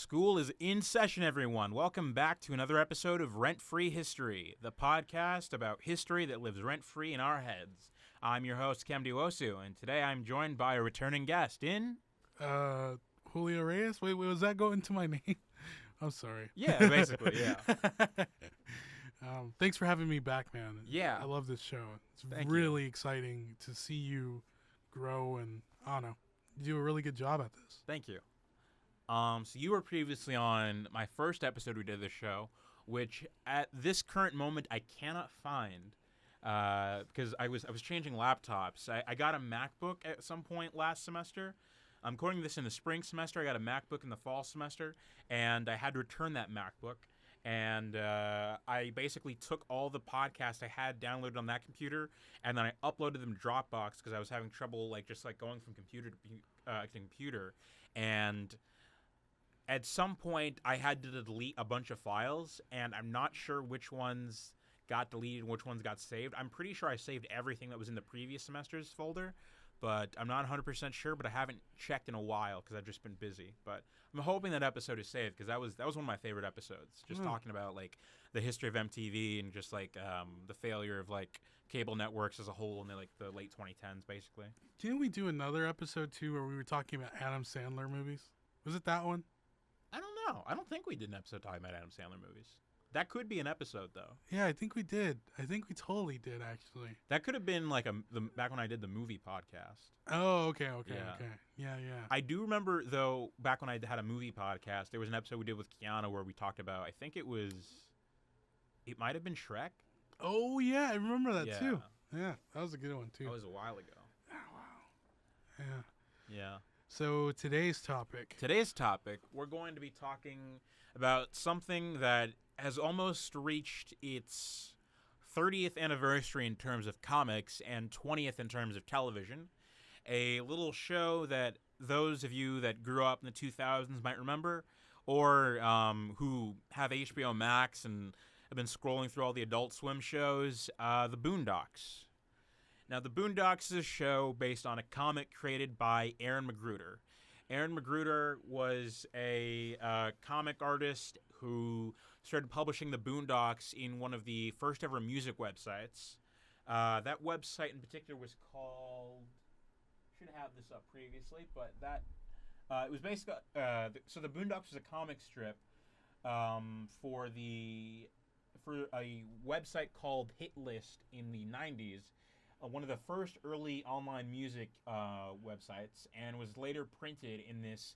School is in session, everyone. Welcome back to another episode of Rent-Free History, the podcast about history that lives rent-free in our heads. I'm your host, Kem Diosu, and today I'm joined by a returning guest in... Julio Reyes? Wait, was that going to my name? I'm sorry. Yeah, basically, yeah. Thanks for having me back, man. Yeah. I love this show. It's Thank really exciting to see you grow, and I don't know. You do a really good job at this. Thank you. So you were previously on my first episode we did of this show, which at this current moment I cannot find because I was changing laptops. I got a MacBook at some point last semester. I'm quoting this in the spring semester. I got a MacBook in the fall semester, and I had to return that MacBook. And I basically took all the podcasts I had downloaded on that computer, and then I uploaded them to Dropbox because I was having trouble just going from computer to computer. And at some point, I had to delete a bunch of files, and I'm not sure which ones got deleted and which ones got saved. I'm pretty sure I saved everything that was in the previous semester's folder, but I'm not 100% sure, but I haven't checked in a while because I've just been busy. But I'm hoping that episode is saved because that was one of my favorite episodes, just talking about the history of MTV and just the failure of cable networks as a whole in the late 2010s, basically. Didn't we do another episode too where we were talking about Adam Sandler movies? Was it that one? I don't know. I don't think we did an episode talking about Adam Sandler movies. That could be an episode, though. Yeah, I think we did. I think we totally did, actually. That could have been back when I did the movie podcast. Oh, okay. Yeah. Yeah. I do remember, though, back when I had a movie podcast, there was an episode we did with Keanu where we talked about, it might have been Shrek. Oh, yeah, I remember that, Yeah. too. Yeah, that was a good one, too. That was a while ago. Oh, wow. Yeah. Yeah. So today's topic, we're going to be talking about something that has almost reached its 30th anniversary in terms of comics and 20th in terms of television. A little show that those of you that grew up in the 2000s might remember, or who have HBO Max and have been scrolling through all the Adult Swim shows, the Boondocks. Now, the Boondocks is a show based on a comic created by Aaron McGruder. Aaron McGruder was a comic artist who started publishing the Boondocks in one of the first ever music websites. That website in particular was called... should have this up previously, but it was basically... so the Boondocks was a comic strip for a website called Hit List in the 90s. One of the first early online music websites, and was later printed in this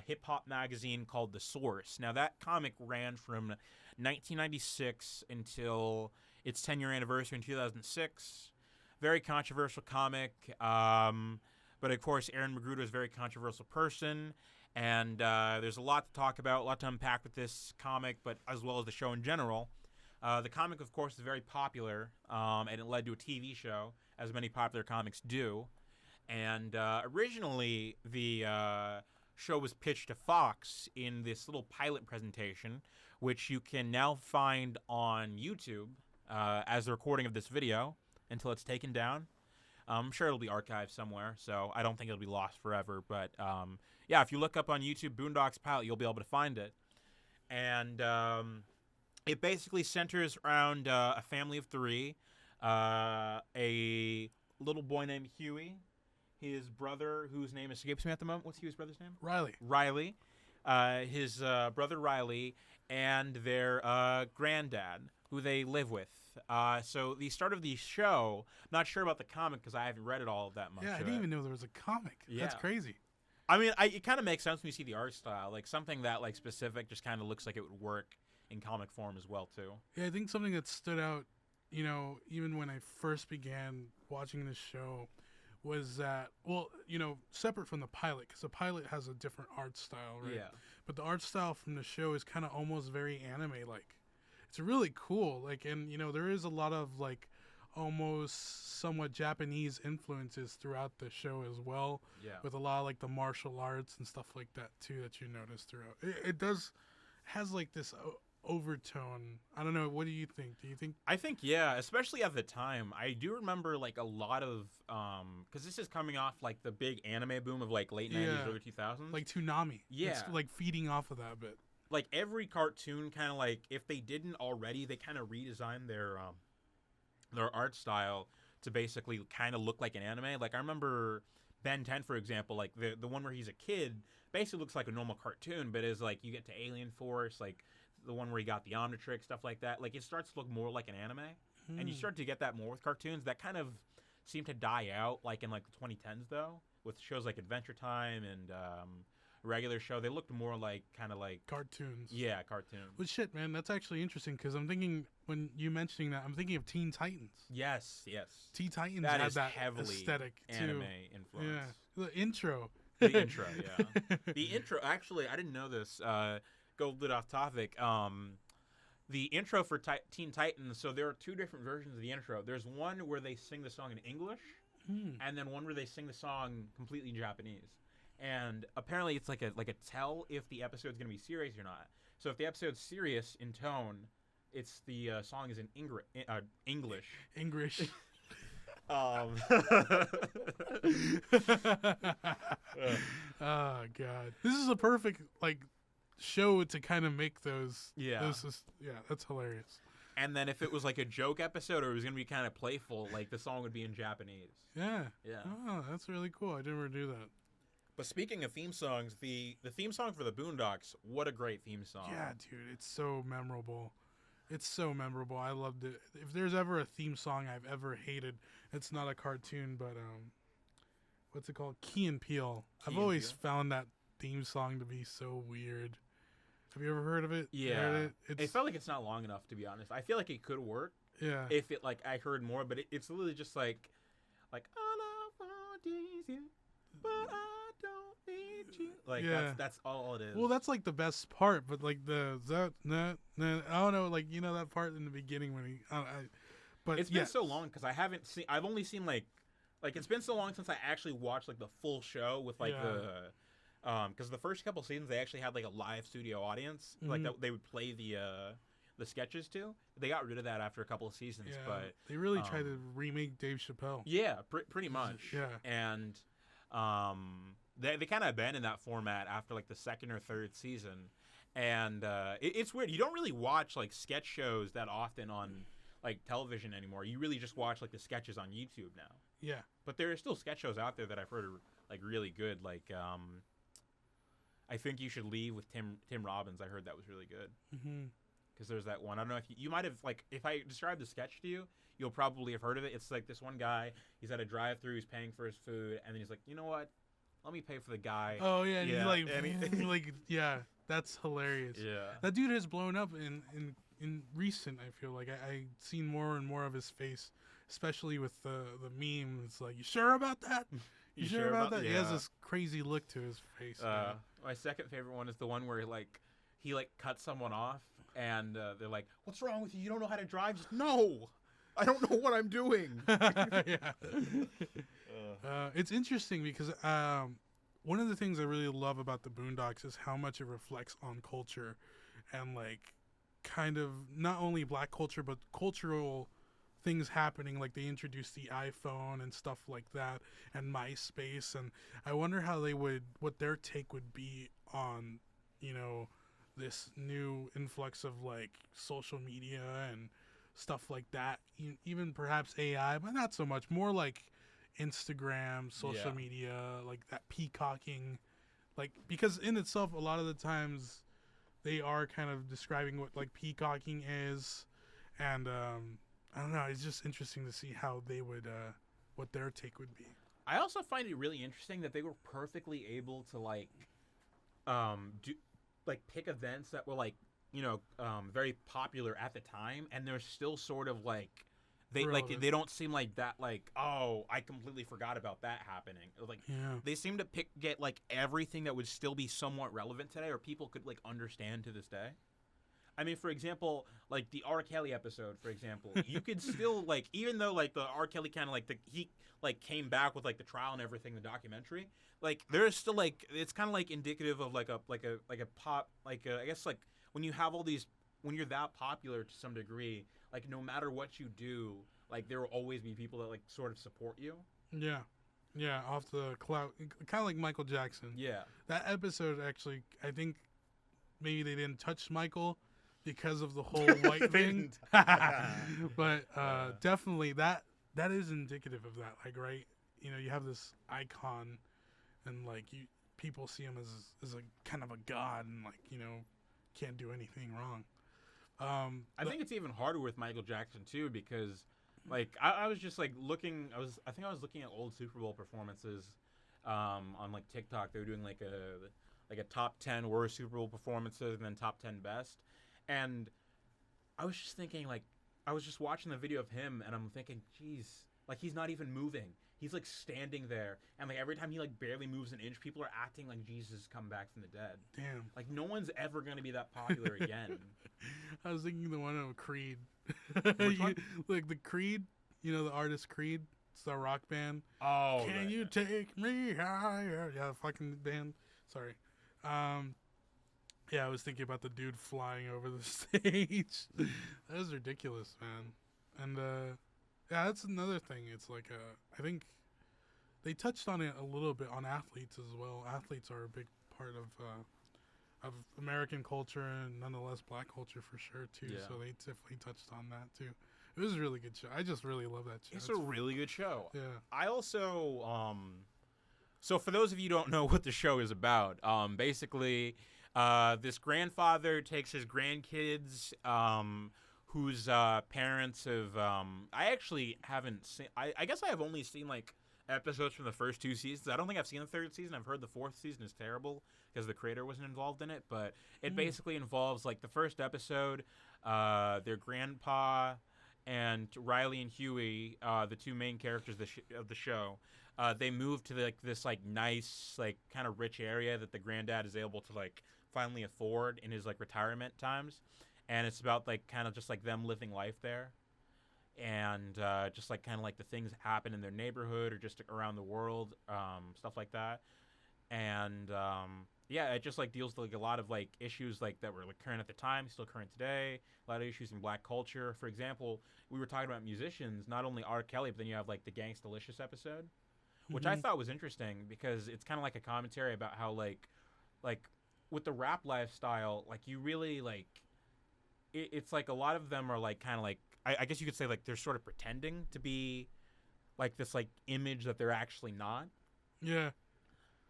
hip-hop magazine called The Source. Now, that comic ran from 1996 until its 10-year anniversary in 2006. Very controversial comic, but of course, Aaron McGruder is a very controversial person, and there's a lot to talk about, a lot to unpack with this comic, but as well as the show in general. The comic, of course, is very popular, and it led to a TV show, as many popular comics do. And originally, the show was pitched to Fox in this little pilot presentation, which you can now find on YouTube as the recording of this video until it's taken down. I'm sure it'll be archived somewhere, so I don't think it'll be lost forever. But yeah, if you look up on YouTube Boondocks pilot, you'll be able to find it. And... it basically centers around a family of three, a little boy named Huey, his brother, whose name escapes me at the moment. What's Huey's brother's name? Riley. His brother Riley, and their granddad, who they live with. So the start of the show, not sure about the comic because I haven't read it all that much. Yeah, I didn't even know there was a comic. Yeah. That's crazy. I mean, it kind of makes sense when you see the art style. Something that specific just kind of looks like it would work in comic form as well, too. Yeah, I think something that stood out, even when I first began watching this show, was that, separate from the pilot, because the pilot has a different art style, right? Yeah. But the art style from the show is kind of almost very anime-like. It's really cool, and, there is a lot of, almost somewhat Japanese influences throughout the show as well. Yeah. With a lot of, the martial arts and stuff like that, too, that you notice throughout. It has, this overtone. I don't know. What do you think? Do you think? I think, yeah, especially at the time. I do remember, like, a lot of, because this is coming off, like, the big anime boom of, like, late 90s, early 2000s. Like Toonami. Yeah. It's, like, feeding off of that bit. Like, every cartoon kind of, like, if they didn't already, they kind of redesigned their art style to basically kind of look like an anime. Like, I remember Ben 10, for example, like, the one where he's a kid basically looks like a normal cartoon, but is, like, you get to Alien Force, like, the one where he got the Omnitrix, stuff like that. Like, it starts to look more like an anime. And you start to get that more with cartoons. That kind of seemed to die out, like, in, like, the 2010s, though, with shows like Adventure Time and regular show. They looked more like, kind of like... Cartoons. Yeah, cartoons. Well, shit, man, that's actually interesting, because I'm thinking, when you mentioning that, I'm thinking of Teen Titans. Yes, yes. Teen Titans that had is that heavily aesthetic, anime too. influence. Yeah, the intro. The intro, yeah. The intro, actually, I didn't know this. Go a little bit off topic. The intro for Teen Titans, so there are two different versions of the intro. There's one where they sing the song in English, and then one where they sing the song completely in Japanese. And apparently it's like a tell if the episode's going to be serious or not. So if the episode's serious in tone, it's the song is in English. English. Oh God, this is a perfect like show to kind of make those. Yeah, that's hilarious. And then if it was like a joke episode or it was gonna be kind of playful, like the song would be in Japanese. Yeah. Yeah. Oh, that's really cool. I never do that. But speaking of theme songs, the theme song for the Boondocks, what a great theme song. Yeah, dude, it's so memorable. It's so memorable. I loved it. If there's ever a theme song I've ever hated, it's not a cartoon, but what's it called? Key and Peele. I've always found that theme song to be so weird. Have you ever heard of it? Yeah. It felt like it's not long enough, to be honest. I feel like it could work. Yeah. If it like I heard more, but it's literally just like all I want is you, but I don't need you. Like that's all it is. Well, that's like the best part, but like I don't know, like you know that part in the beginning when he, but it's been so long because I've only seen like it's been so long since I actually watched like the full show with like because the first couple seasons they actually had like a live studio audience, like that they would play the sketches to. They got rid of that after a couple of seasons, but they really tried to remake Dave Chappelle. Yeah, pretty much. Yeah, and they kind of abandoned that format after like the second or third season, and it's weird. You don't really watch like sketch shows that often on like television anymore. You really just watch like the sketches on YouTube now. Yeah, but there are still sketch shows out there that I've heard are like really good. Like I Think You Should Leave with Tim Robbins. I heard that was really good. Because there's that one. I don't know if you might have, like, if I describe the sketch to you, you'll probably have heard of it. It's like this one guy, he's at a drive-thru, he's paying for his food, and then he's like, you know what? Let me pay for the guy. Oh, yeah. And he's like, yeah, that's hilarious. Yeah. That dude has blown up in recent, I feel like. I've seen more and more of his face, especially with the meme. It's like, you sure about that? You sure about that? Yeah. He has this crazy look to his face. My second favorite one is the one where he cuts someone off, and they're like, "What's wrong with you? You don't know how to drive?" Just, no, I don't know what I'm doing. It's interesting because one of the things I really love about the Boondocks is how much it reflects on culture, and like kind of not only black culture but cultural things happening. Like they introduced the iPhone and stuff like that, and MySpace, and I wonder what their take would be on, you know, this new influx of like social media and stuff like that. Even perhaps AI, but not so much. More like Instagram, social media, like that peacocking, like because in itself, a lot of the times they are kind of describing what like peacocking is, and I don't know. It's just interesting to see how they would, what their take would be. I also find it really interesting that they were perfectly able to pick events that were very popular at the time, and they're still sort of they don't seem like that. Like, oh, I completely forgot about that happening. They seem to get everything that would still be somewhat relevant today, or people could understand to this day. I mean, for example, like the R. Kelly episode, for example, you could still even though the R. Kelly kind of he came back with the trial and everything, the documentary, there's still it's kind of indicative of a pop, I guess when you have all these when you're that popular to some degree, like no matter what you do, like there will always be people that like sort of support you. Yeah. Yeah, off the cloud, kind of like Michael Jackson. Yeah. That episode actually, I think maybe they didn't touch Michael because of the whole white thing. But definitely that is indicative of that. Like, right, you know, you have this icon, and like people see him as a kind of a god, and like, you know, can't do anything wrong. I think it's even harder with Michael Jackson too, because like I was just like looking. I think I was looking at old Super Bowl performances on like TikTok. They were doing like a top 10 worst Super Bowl performances and then top 10 best. And I was just thinking, like, I was just watching the video of him, and I'm thinking, geez, like he's not even moving. He's like standing there, and like every time he like barely moves an inch, people are acting like Jesus has come back from the dead. Damn. Like no one's ever gonna be that popular again. I was thinking the one of Creed. Which one? Like the Creed, you know, the artist Creed. It's the rock band. Oh, Can you take me higher? Yeah, fucking band. Sorry. Yeah, I was thinking about the dude flying over the stage. That was ridiculous, man. And yeah, that's another thing. It's like I think they touched on it a little bit on athletes as well. Athletes are a big part of American culture and nonetheless Black culture for sure too. Yeah. So they definitely touched on that too. It was a really good show. I just really love that show. It's a really good show. Yeah. I also so for those of you who don't know what the show is about, basically this grandfather takes his grandkids whose parents have I actually haven't seen. I guess I have only seen like episodes from the first 2 seasons. I don't think I've seen the 3rd season. I've heard the 4th season is terrible because the creator wasn't involved in it, but it basically involves like the first episode, their grandpa and Riley and Huey, the 2 main characters of the show. They move to like this like nice like kind of rich area that the granddad is able to like finally afford in his like retirement times, and it's about like kind of just like them living life there, and just like kind of like the things that happen in their neighborhood or just around the world, stuff like that. And yeah, it just like deals with like a lot of like issues like that were like current at the time, still current today. A lot of issues in Black culture. For example, we were talking about musicians, not only R. Kelly, but then you have like the Gangstalicious episode, which I thought was interesting because it's kind of like a commentary about how like with the rap lifestyle, like you really like it's like a lot of them are like kind of like I guess you could say like they're sort of pretending to be like this like image that they're actually not. Yeah.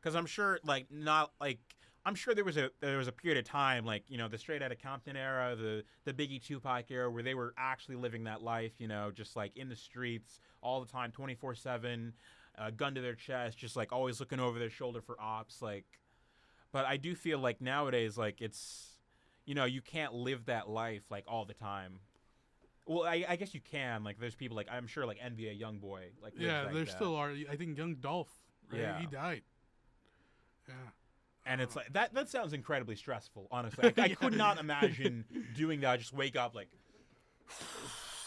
Because I'm sure like not like I'm sure there was a period of time like, you know, the Straight Outta Compton era, the Biggie Tupac era, where they were actually living that life, you know, just like in the streets all the time, 24/7, gun to their chest, just like always looking over their shoulder for ops, like. But I do feel like nowadays, like it's, you know, you can't live that life like all the time. Well, I guess you can. Like, there's people like I'm sure like NBA YoungBoy. Like, Yeah, like there that. still are. I think Young Dolph. Right? Yeah. He died. Yeah. And it's like that sounds incredibly stressful. Honestly, like, I could not imagine doing that. I just wake up like,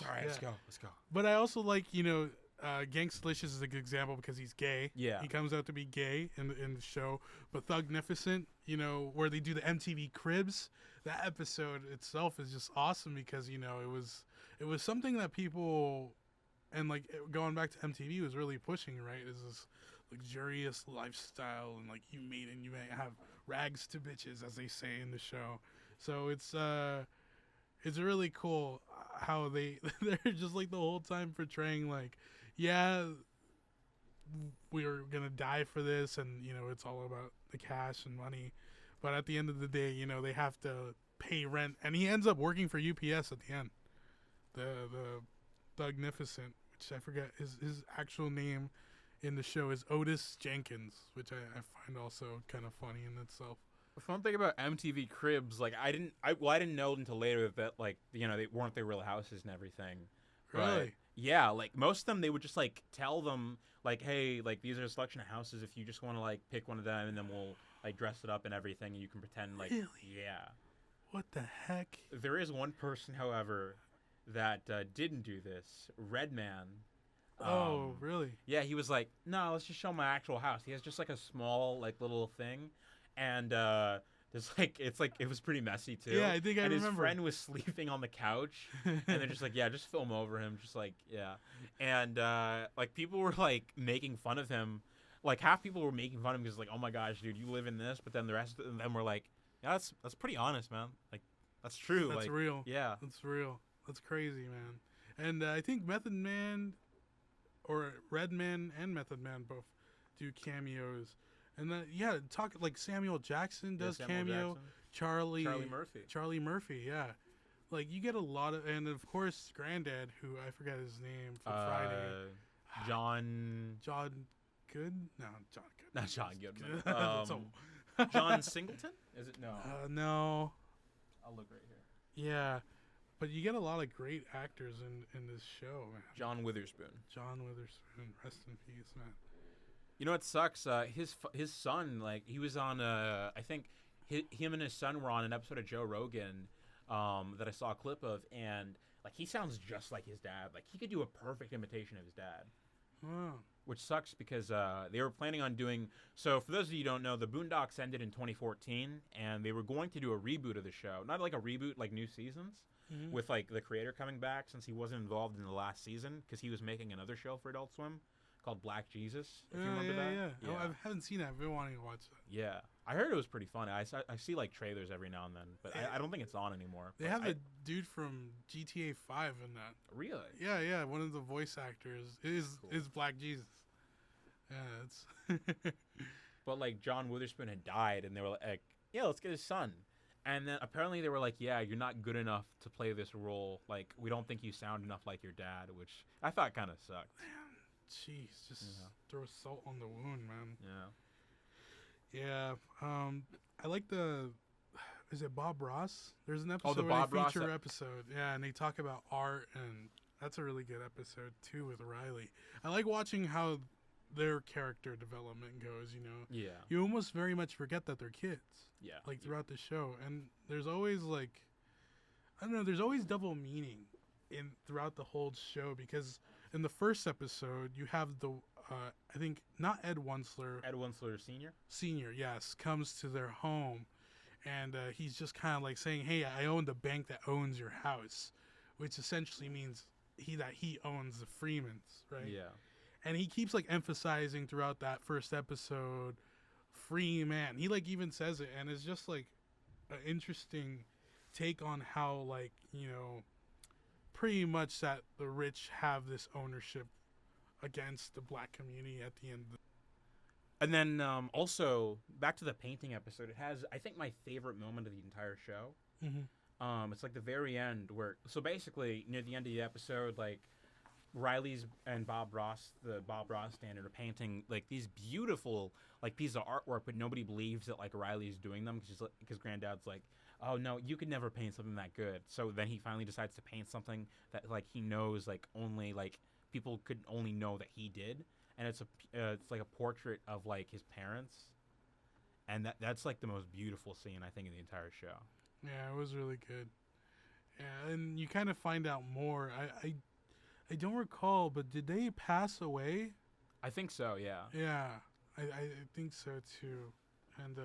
all right, let's go. But I also like, you know, Gangstalicious is a good example because he's gay. Yeah. He comes out to be gay in the show. But Thugnificent, you know, where they do the MTV Cribs, that episode itself is just awesome because, you know, it was something that people, and like going back to MTV was really pushing, right? Is this luxurious lifestyle, and like you may have rags to bitches, as they say in the show. So it's really cool how they're just like the whole time portraying like, yeah, we're gonna die for this, and you know it's all about the cash and money, but at the end of the day, you know, they have to pay rent, and he ends up working for UPS at the end. The Thugnificent, which I forget his actual name in the show is Otis Jenkins, which I find also kind of funny in itself. The fun thing about MTV Cribs, like I didn't know until later that like, you know, they weren't their real houses and everything. Really? But, yeah, like most of them, they would just like tell them like, hey, like these are a selection of houses. If you just want to like pick one of them, and then we'll like dress it up and everything, and you can pretend like, Really? Yeah. What the heck? There is one person, however, that didn't do this. Redman. Oh, really? Yeah, he was like, no, let's just show my actual house. He has just like a small like little thing, and it's like it was pretty messy too. Yeah, I think I and remember. his friend was sleeping on the couch, and they're just like, yeah, just film over him, just like yeah, and like people were like making fun of him, like half people were making fun of him because like, oh my gosh, dude, you live in this, but then the rest of them were like, yeah, that's pretty honest, man, like that's true, That's like, real. yeah, That's real. That's crazy, man. And I think Method Man, or Redman and Method Man both do cameos. And yeah, talk like Samuel Jackson does Samuel cameo. Jackson. Charlie Murphy. Charlie Murphy, yeah. Like you get a lot of, and of course Granddad, who I forget his name from Friday. John Good? No, John Good. Not John Goodman. That's John Singleton? Is it? No. No. I'll look right here. Yeah, but you get a lot of great actors in this show, man. John Witherspoon. John Witherspoon, rest in peace, man. You know what sucks? His son, like he was on. I think him and his son were on an episode of Joe Rogan that I saw a clip of, and like he sounds just like his dad. Like he could do a perfect imitation of his dad. Wow. Which sucks because they were planning on doing. So for those of you who don't know, the Boondocks ended in 2014, and they were going to do a reboot of the show. Not like a reboot, like new seasons, with like the creator coming back since he wasn't involved in the last season because he was making another show for Adult Swim called Black Jesus. If you remember that. Yeah. Oh, I haven't seen that. I've been wanting to watch that. Yeah, I heard it was pretty funny. I see like trailers every now and then, but I don't think it's on anymore. They have a dude from GTA 5 in that. Really? Yeah. One of the voice actors is Black Jesus. Yeah, it's. But like John Witherspoon had died, and they were like, "Yeah, let's get his son." And then apparently they were like, "Yeah, you're not good enough to play this role. Like, we don't think you sound enough like your dad," which I thought kind of sucked. Jeez, just throw salt on the wound, man. Yeah. Yeah. I like is it Bob Ross? There's an episode the where Bob they Ross feature episode. Yeah, and they talk about art, and that's a really good episode too with Riley. I like watching how their character development goes, you know. Yeah. You almost very much forget that they're kids. Yeah. Like throughout the show, and there's always like, I don't know, there's always double meaning throughout the whole show, because in the first episode you have I think not Ed Wunsler. Ed Wunsler Sr.? Yes, comes to their home, and he's just kind of like saying, "Hey, I own the bank that owns your house," which essentially means he owns the Freemans, right? Yeah. And he keeps like emphasizing throughout that first episode, free man. He like even says it, and it's just like an interesting take on how, like, you know, pretty much that the rich have this ownership against the black community at the end. And then also back to the painting episode, it has, I think, my favorite moment of the entire show. Mm-hmm. It's like the very end where, so basically near the end of the episode, like Riley's and Bob Ross, the Bob Ross standard, are painting like these beautiful like pieces of artwork, but nobody believes that like Riley's doing them because Granddad's like, oh no, you could never paint something that good. So then he finally decides to paint something that like he knows like only like people could only know that he did, and it's like a portrait of like his parents, and that's like the most beautiful scene I think in the entire show. Yeah, it was really good. Yeah, and you kind of find out more. I don't recall, but did they pass away? I think so, yeah. Yeah, I think so too. And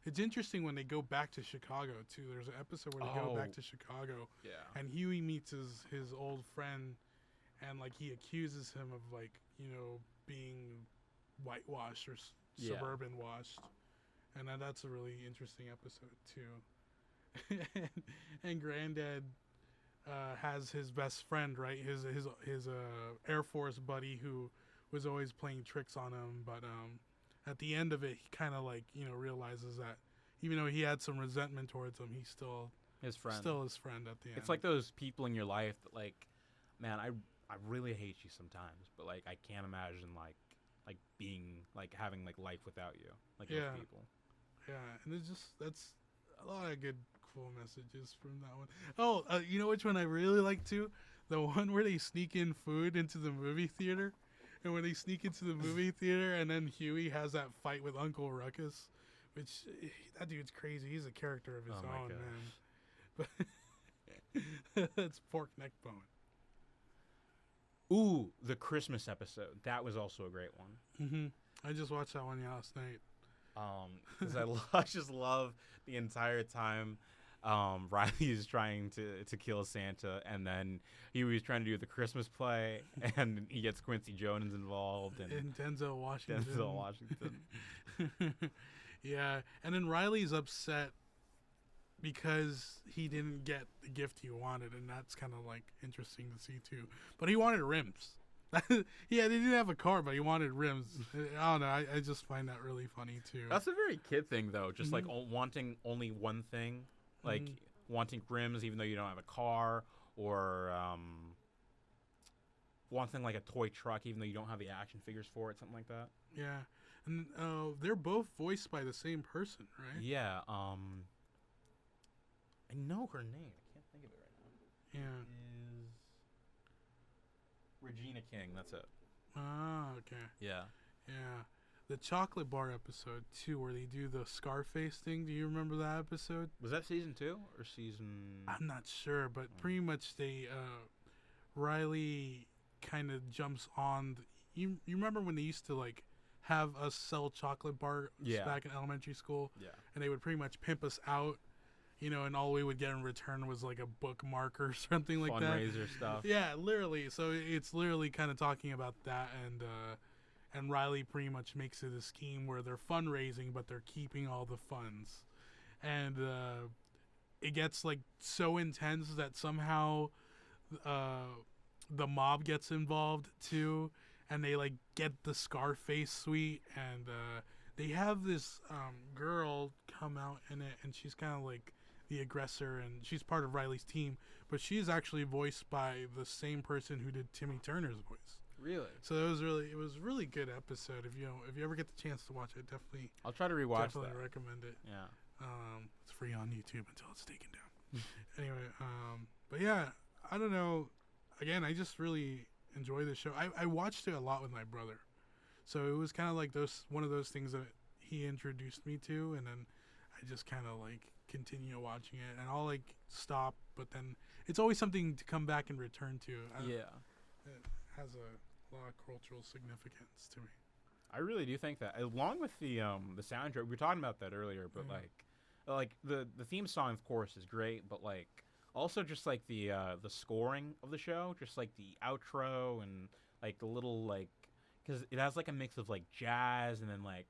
it's interesting when they go back to Chicago too. There's an episode where they go back to Chicago. Yeah. And Huey meets his old friend, and like he accuses him of like, you know, being whitewashed or suburban washed. And that's a really interesting episode too. and Granddad has his best friend, right? His Air Force buddy who was always playing tricks on him, but at the end of it, he kind of like, you know, realizes that even though he had some resentment towards him, he's still his friend at the end. It's like those people in your life that like, man, I really hate you sometimes, but like I can't imagine like being like having like life without you, like those people. Yeah, and it's just, that's a lot of good cool messages from that one. Oh, you know which one I really like too? The one where they sneak in food into the movie theater. And when they sneak into the movie theater, and then Huey has that fight with Uncle Ruckus, which that dude's crazy. He's a character of his own, man. But that's pork neck bone. Ooh, the Christmas episode. That was also a great one. Mm-hmm. I just watched that one last night. Because I just love the entire time Riley is trying to kill Santa, and then he was trying to do the Christmas play, and he gets Quincy Jones involved and Denzel Washington. Denzel Washington. Yeah, and then Riley's upset because he didn't get the gift he wanted, and that's kind of like interesting to see too. But he wanted rims. Yeah, they didn't have a car, but he wanted rims. I don't know. I just find that really funny too. That's a very kid thing, though. Just like wanting only one thing, like wanting rims even though you don't have a car, or wanting like a toy truck even though you don't have the action figures for it, something like that. Yeah, and they're both voiced by the same person, right? Yeah. I know her name. I can't think of it right now. Yeah. Is Regina King? That's it. Ah, okay. Yeah. Yeah. The chocolate bar episode too, where they do the Scarface thing. Do you remember that episode? Was that season 2 or season? I'm not sure, but pretty much they Riley kind of jumps on. You remember when they used to like have us sell chocolate bars back in elementary school? Yeah. And they would pretty much pimp us out, and all we would get in return was like a bookmark or something like that. Fundraiser stuff. Yeah, literally. So it's literally kind of talking about that, and Riley pretty much makes it a scheme where they're fundraising, but they're keeping all the funds, and it gets like so intense that somehow the mob gets involved too, and they like get the Scarface suite, and they have this girl come out in it, and she's kind of like the aggressor, and she's part of Riley's team, but she's actually voiced by the same person who did Timmy Turner's voice. Really? So it was really good episode. If you ever get the chance to watch it, definitely I'll try to rewatch definitely that. recommend it. Yeah. It's free on YouTube until it's taken down. Anyway, but yeah, I don't know. Again, I just really enjoy the show. I watched it a lot with my brother, so it was kind of like one of those things that he introduced me to, and then I just kind of like continue watching it, and I'll like stop, but then it's always something to come back and return to. Yeah. It has a lot of cultural significance to me. I really do think that, along with the soundtrack, we were talking about that earlier, but like the theme song, of course, is great, but like also just like the scoring of the show, just like the outro and like the little like, because it has like a mix of like jazz and then like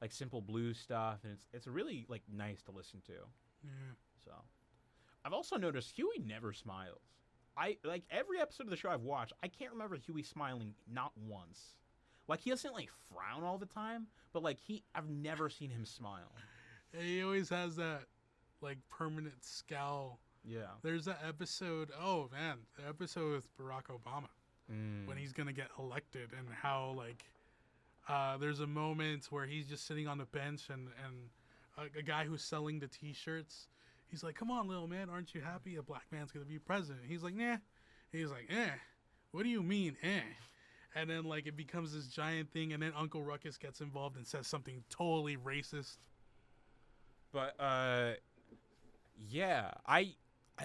simple blues stuff, and it's really like nice to listen to. Yeah. So I've also noticed Huey never smiles. I like every episode of the show I've watched, I can't remember Huey smiling not once. Like, he doesn't like frown all the time, but like I've never seen him smile. He always has that like permanent scowl. Yeah. There's that episode, oh man, the episode with Barack Obama when he's gonna get elected, and how like there's a moment where he's just sitting on the bench, and a guy who's selling the t-shirts, he's like, "Come on, little man, aren't you happy a black man's gonna be president?" He's like, "Nah." He's like, "What do you mean, eh?" And then like it becomes this giant thing, and then Uncle Ruckus gets involved and says something totally racist. But yeah, I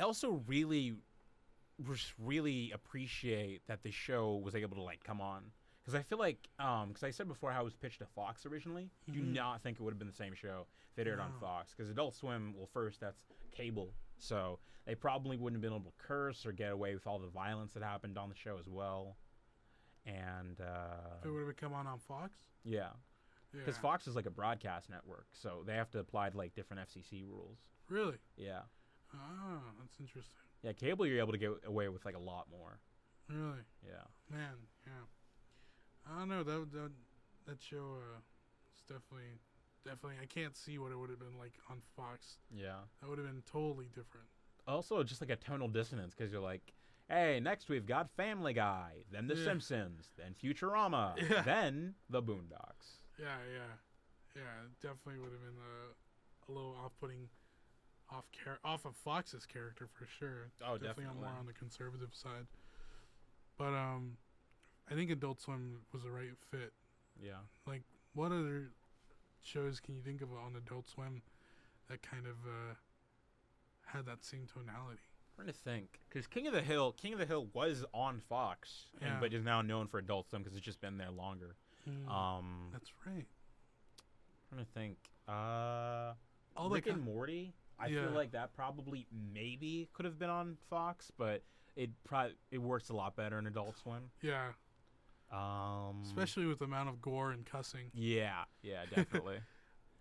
also really appreciate that the show was able to like come on, because I feel like because I said before how it was pitched to Fox originally. Do not think it would have been the same show if they aired on Fox, because Adult Swim, well, first, that's cable, so they probably wouldn't have been able to curse or get away with all the violence that happened on the show as well. And If it would have come on Fox. Yeah. Because Fox is like a broadcast network, so they have to apply to like different FCC rules. Really? Yeah. Oh, that's interesting. Yeah, cable you're able to get away with like a lot more. Really? Yeah. Man, yeah. I don't know, that show is definitely. I can't see what it would have been like on Fox. Yeah. That would have been totally different. Also, just like a tonal dissonance, because you're like, hey, next we've got Family Guy, then The Simpsons, then Futurama, then The Boondocks. Yeah. It definitely would have been a little off-putting, off of Fox's character for sure. Oh, definitely more on the conservative side. But I think Adult Swim was the right fit. Yeah. Like, what other shows can you think of on Adult Swim that kind of had that same tonality? I'm trying to think, because King of the Hill was on Fox, but is now known for Adult Swim because it's just been there longer. That's right. I'm trying to think. All Rick the and Morty. I Yeah. feel like that probably maybe could have been on Fox, but it works a lot better in Adult Swim. yeah, especially with the amount of gore and cussing. Yeah, definitely.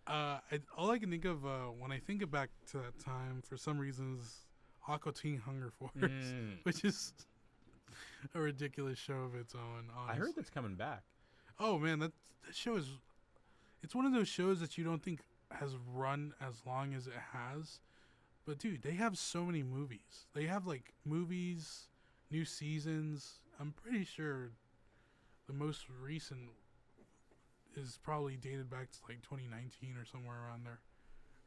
All I can think of when I think back to that time, for some reason, is Aqua Teen Hunger Force, which is a ridiculous show of its own. Honestly. I heard that's coming back. Oh man, that show is. It's one of those shows that you don't think has run as long as it has, but dude, they have so many movies. They have like movies, new seasons. I'm pretty sure the most recent is probably dated back to like 2019 or somewhere around there.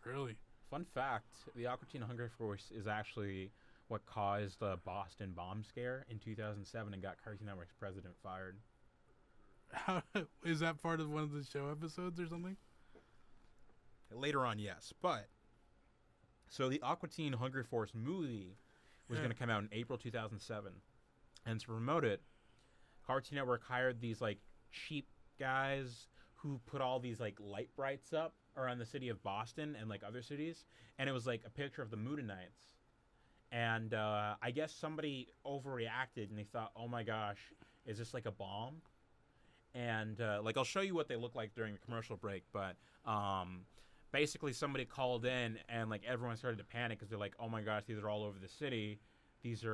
Really? Fun fact, the Aqua Teen Hunger Force is actually what caused the Boston bomb scare in 2007 and got Cartoon Network's president fired. How, is that part of one of the show episodes or something? Later on, yes. But, so the Aqua Teen Hunger Force movie was going to come out in April 2007. And to promote it, Cartoon Network hired these, like, cheap guys who put all these, like, light brights up around the city of Boston and, like, other cities. And it was, like, a picture of the Moodenites. And I guess somebody overreacted and they thought, oh my gosh, is this like a bomb? And like, I'll show you what they look like during the commercial break, but basically somebody called in and like everyone started to panic because they're like, oh my gosh, these are all over the city. This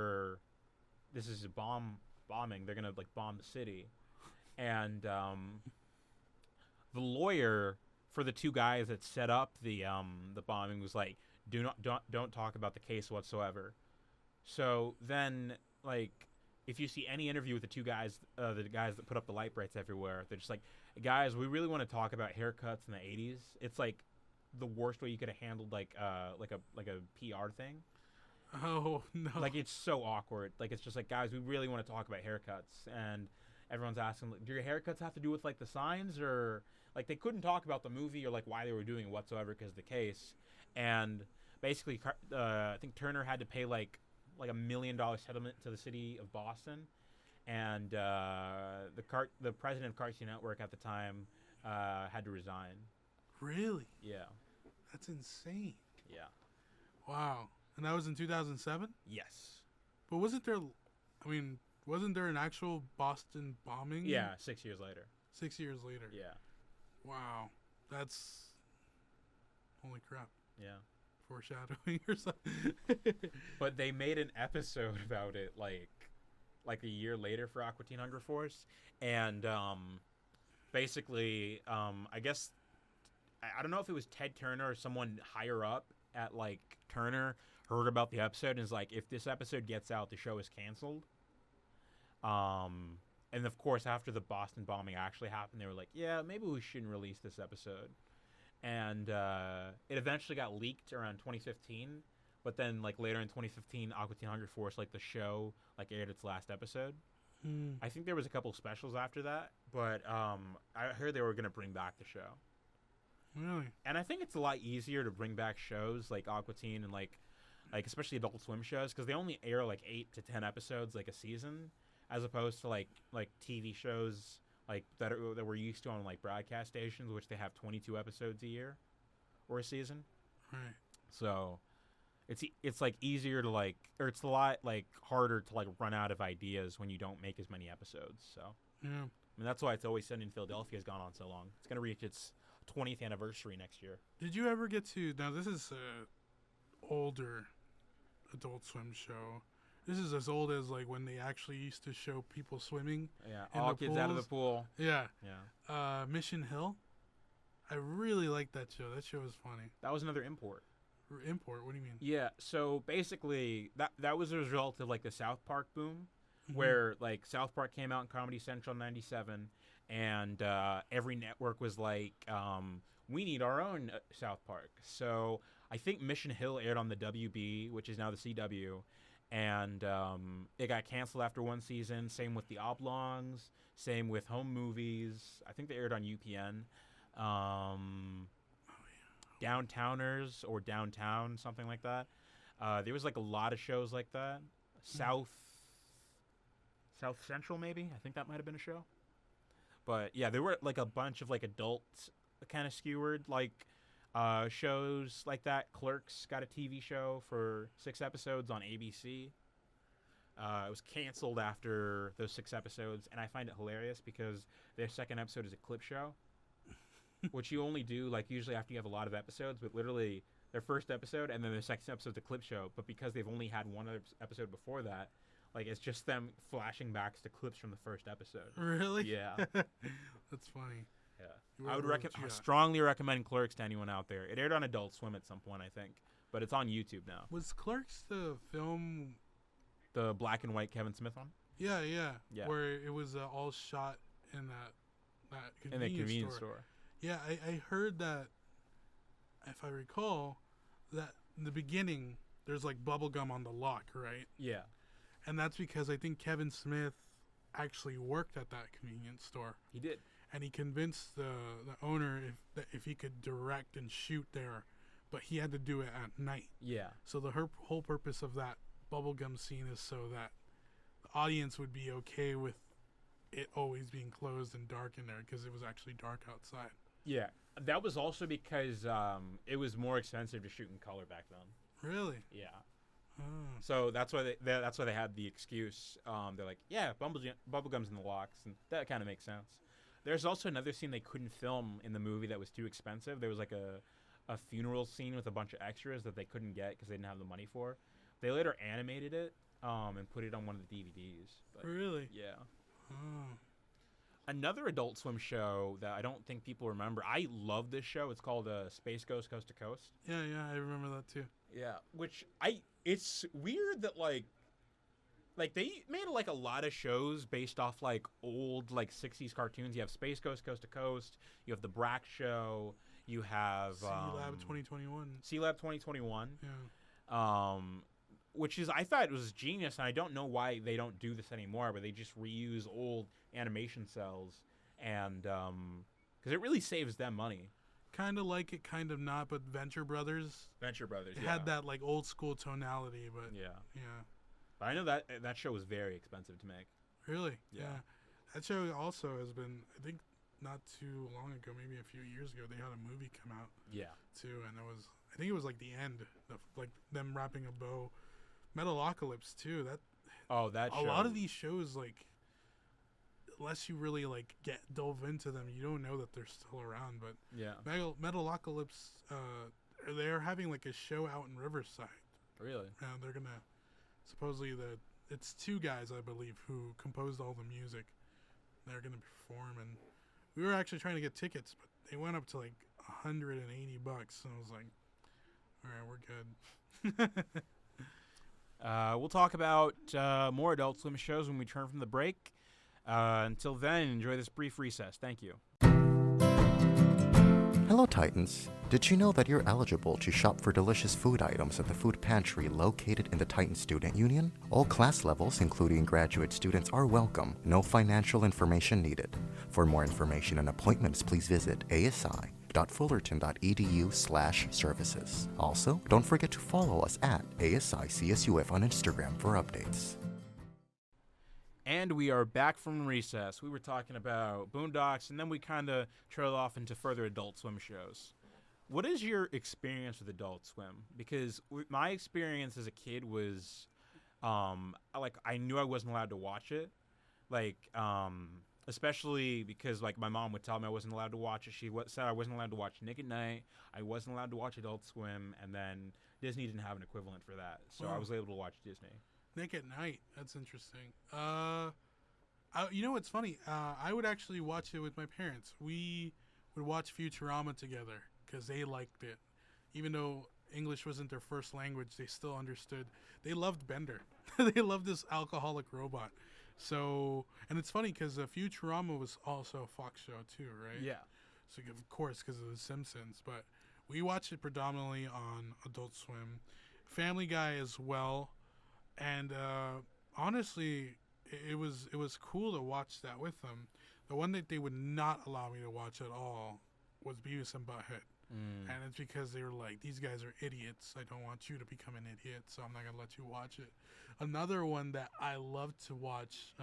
is a bombing. They're gonna like bomb the city. And the lawyer for the two guys that set up the bombing was like, don't talk about the case whatsoever. So then, like, if you see any interview with the two guys, the guys that put up the light brights everywhere, they're just like, guys, we really want to talk about haircuts in the 80s. It's like the worst way you could have handled like a PR thing. Oh no! Like, it's so awkward. Like, it's just like, guys, we really want to talk about haircuts, and everyone's asking, like, do your haircuts have to do with like the signs, or like they couldn't talk about the movie or like why they were doing it whatsoever because of the case. And basically, I think Turner had to pay like $1 million settlement to the city of Boston, and the president of Cartoon Network at the time had to resign. Really? Yeah. That's insane. Yeah. Wow. And that was in 2007? Yes. But wasn't there an actual Boston bombing? Yeah, 6 years later. 6 years later. Yeah. Wow. That's... Holy crap. Yeah. Foreshadowing or something. But they made an episode about it like a year later for Aqua Teen Hunger Force, and basically I guess I don't know if it was Ted Turner or someone higher up at like Turner heard about the episode and is like, if this episode gets out, the show is canceled. And of course, after the Boston bombing actually happened, they were like, yeah, maybe we shouldn't release this episode. And it eventually got leaked around 2015, but then like later in 2015, Aqua Teen Hunger Force, like the show, like aired its last episode. I think there was a couple specials after that, but I heard they were gonna bring back the show. Really? And I think it's a lot easier to bring back shows like Aqua Teen and like especially Adult Swim shows because they only air like 8 to 10 episodes like a season, as opposed to like TV shows like that we're used to on like broadcast stations, which they have 22 episodes a year or a season. Right. So it's like easier to like, or it's a lot like harder to like run out of ideas when you don't make as many episodes. So Yeah. I mean, that's why It's Always Sunny in Philadelphia has gone on so long. It's gonna reach its 20th anniversary next year. Did you ever get to... Now, this is a older Adult Swim show. This is as old as like when they actually used to show people swimming. Yeah, in all the kids out of the pools. pool. Yeah. Yeah. Mission Hill. I really liked that show. That show was funny. That was another import. Import? What do you mean? Yeah, so basically that was a result of like the South Park boom, Mhm. where like South Park came out in Comedy Central in '97, and every network was like, we need our own South Park. So I think Mission Hill aired on the WB, which is now the CW, and it got canceled after one season. Same with the Oblongs. Same with Home Movies. I think they aired on UPN. Downtowners or Downtown, something like that. There was like a lot of shows like that. South Central, maybe. I think that might have been a show. But yeah, there were like a bunch of like adult kind of skewered. Like shows like that. Clerks got a TV show for 6 episodes on ABC. It was canceled after those 6 episodes, and I find it hilarious because their second episode is a clip show, which you only do like usually after you have a lot of episodes. But literally, their first episode and then their second episode is a clip show. But because they've only had one other episode before that, like it's just them flashing back to clips from the first episode. Really? Yeah. That's funny. Yeah. I would strongly recommend Clerks to anyone out there. It aired on Adult Swim at some point, I think, but it's on YouTube now. Was Clerks the film? The black and white Kevin Smith one? Yeah. Where it was all shot in that convenience store. Yeah, I heard that, if I recall, that in the beginning there's like bubble gum on the lock, right? Yeah. And that's because I think Kevin Smith actually worked at that convenience store. He did. And he convinced the owner if he could direct and shoot there, but he had to do it at night. Yeah. So the whole purpose of that bubblegum scene is so that the audience would be okay with it always being closed and dark in there because it was actually dark outside. Yeah. That was also because it was more expensive to shoot in color back then. Really? Yeah. Oh. So that's why they had the excuse. They're like, yeah, bubblegum's in the locks, and that kind of makes sense. There's also another scene they couldn't film in the movie that was too expensive. There was like a funeral scene with a bunch of extras that they couldn't get because they didn't have the money for. They later animated it and put it on one of the DVDs. But, really? Yeah. Oh. Another Adult Swim show that I don't think people remember. I love this show. It's called Space Ghost Coast to Coast. Yeah, I remember that too. Yeah, it's weird that like they made like a lot of shows based off like old like 60s cartoons. You have Space Ghost Coast to Coast. You have the Brack Show. You have C-Lab 2021. C-Lab 2021. Yeah. Which is, I thought it was genius, and I don't know why they don't do this anymore, but they just reuse old animation cells, and because it really saves them money. Kind of like it, kind of not, but Venture Brothers had that like old school tonality, but yeah. But I know that show was very expensive to make. Really? Yeah. That show also has been, I think, not too long ago, maybe a few years ago, they had a movie come out. Yeah. Too, and I think it was like the end, like them wrapping a bow. Metalocalypse too. That show. A lot of these shows, like, unless you really like delve into them, you don't know that they're still around. But yeah, Metalocalypse, they're having like a show out in Riverside. Really? And they're gonna supposedly it's 2 guys, I believe, who composed all the music. They're gonna perform, and we were actually trying to get tickets, but they went up to like $180, and I was like, all right, we're good. We'll talk about more Adult Swim shows when we return from the break. Until then, enjoy this brief recess. Thank you. Hello, Titans. Did you know that you're eligible to shop for delicious food items at the food pantry located in the Titan Student Union? All class levels, including graduate students, are welcome. No financial information needed. For more information and appointments, please visit asi.fullerton.edu/services. Also, don't forget to follow us at ASICSUF on Instagram for updates. And we are back from recess. We were talking about Boondocks, and then we kind of trailed off into further Adult Swim shows. What is your experience with Adult Swim? Because my experience as a kid was, I knew I wasn't allowed to watch it. Especially because, like, my mom would tell me I wasn't allowed to watch it. She said I wasn't allowed to watch Nick at Night. I wasn't allowed to watch Adult Swim. And then Disney didn't have an equivalent for that. So I was able to watch Disney. Nick at Night. That's interesting. You know what's funny? I would actually watch it with my parents. We would watch Futurama together because they liked it. Even though English wasn't their first language, they still understood. They loved Bender. They loved this alcoholic robot. So, and it's funny because Futurama was also a Fox show too, right? Yeah. So, of course, because of The Simpsons. But we watched it predominantly on Adult Swim. Family Guy as well. And honestly, it was cool to watch that with them. The one that they would not allow me to watch at all was Beavis and Butthead. And it's because they were like, these guys are idiots. I don't want you to become an idiot, so I'm not going to let you watch it. Another one that I loved to watch,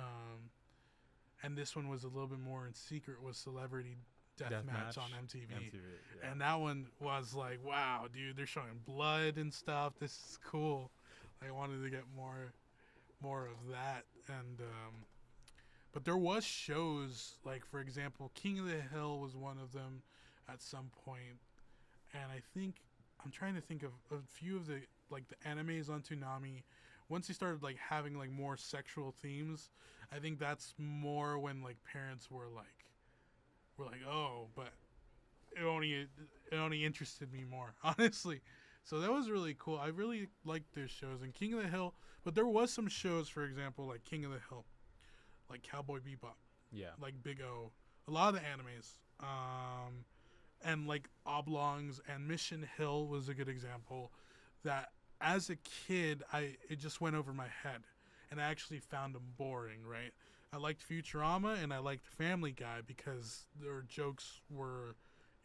and this one was a little bit more in secret, was Celebrity Deathmatch on MTV. yeah. And that one was like, wow, dude, they're showing blood and stuff. This is cool. I wanted to get more of that. And but there was shows, like, for example, King of the Hill was one of them at some point. And I think, I'm trying to think of a few of the, like, the animes on Toonami. Once they started, like, having, like, more sexual themes, I think that's more when, like, parents were like, oh, but it only interested me more, honestly. So that was really cool. I really liked those shows. And King of the Hill, but there was some shows, for example, like King of the Hill, like Cowboy Bebop, Yeah. like Big O, a lot of the animes, and like Oblongs and Mission Hill was a good example. That as a kid, it just went over my head, and I actually found them boring. Right, I liked Futurama and I liked Family Guy because their jokes were,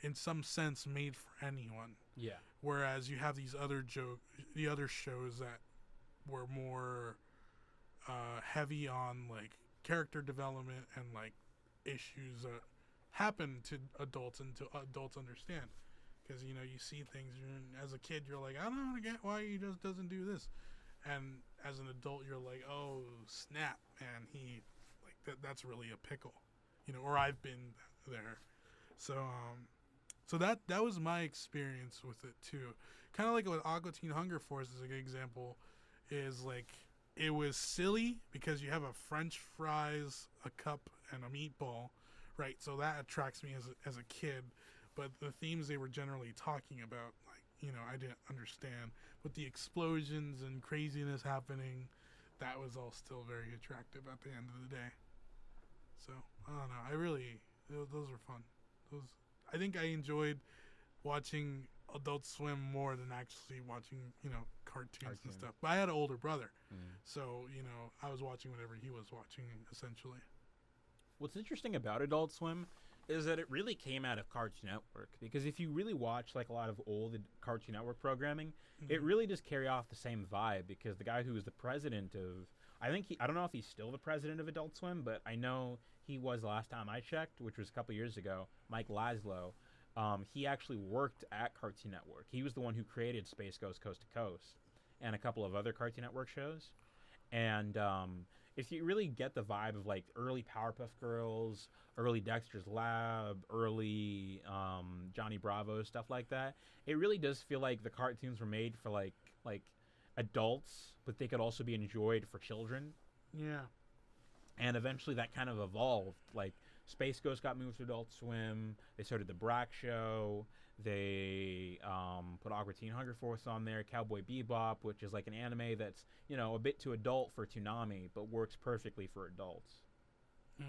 in some sense, made for anyone. Yeah. Whereas you have these other the other shows that were more heavy on like character development and like issues that happen to adults and to adults understand. Because you see things as a kid, you're like, I don't get why he just doesn't do this, and as an adult, you're like, oh snap, man, he like that's really a pickle, or I've been there. So that was my experience with it too. Kind of like with Aqua Teen Hunger Force is a good example. Is like it was silly because you have a French fries, a cup, and a meatball, right? So that attracts me as a kid. But the themes they were generally talking about, like, I didn't understand. But the explosions and craziness happening, that was all still very attractive at the end of the day. So, I don't know. Those were fun. I think I enjoyed watching Adult Swim more than actually watching, cartoons and stuff. But I had an older brother. So, I was watching whatever he was watching, essentially. What's interesting about Adult Swim is that it really came out of Cartoon Network, because if you really watch like a lot of old Cartoon Network programming, it really does carry off the same vibe, because the guy who was the president of, I don't know if he's still the president of Adult Swim, but I know he was the last time I checked, which was a couple years ago, Mike Laszlo. He actually worked at Cartoon Network. He was the one who created Space Ghost Coast to Coast and a couple of other Cartoon Network shows. And if you really get the vibe of like early Powerpuff Girls, early Dexter's Lab, early Johnny Bravo, stuff like that, it really does feel like the cartoons were made for like adults, but they could also be enjoyed for children. Yeah. And eventually that kind of evolved. Like Space Ghost got moved to Adult Swim. They started the Brack Show. They put Aqua Teen Hunger Force on there. Cowboy Bebop, which is like an anime that's, a bit too adult for Toonami, but works perfectly for adults. Yeah.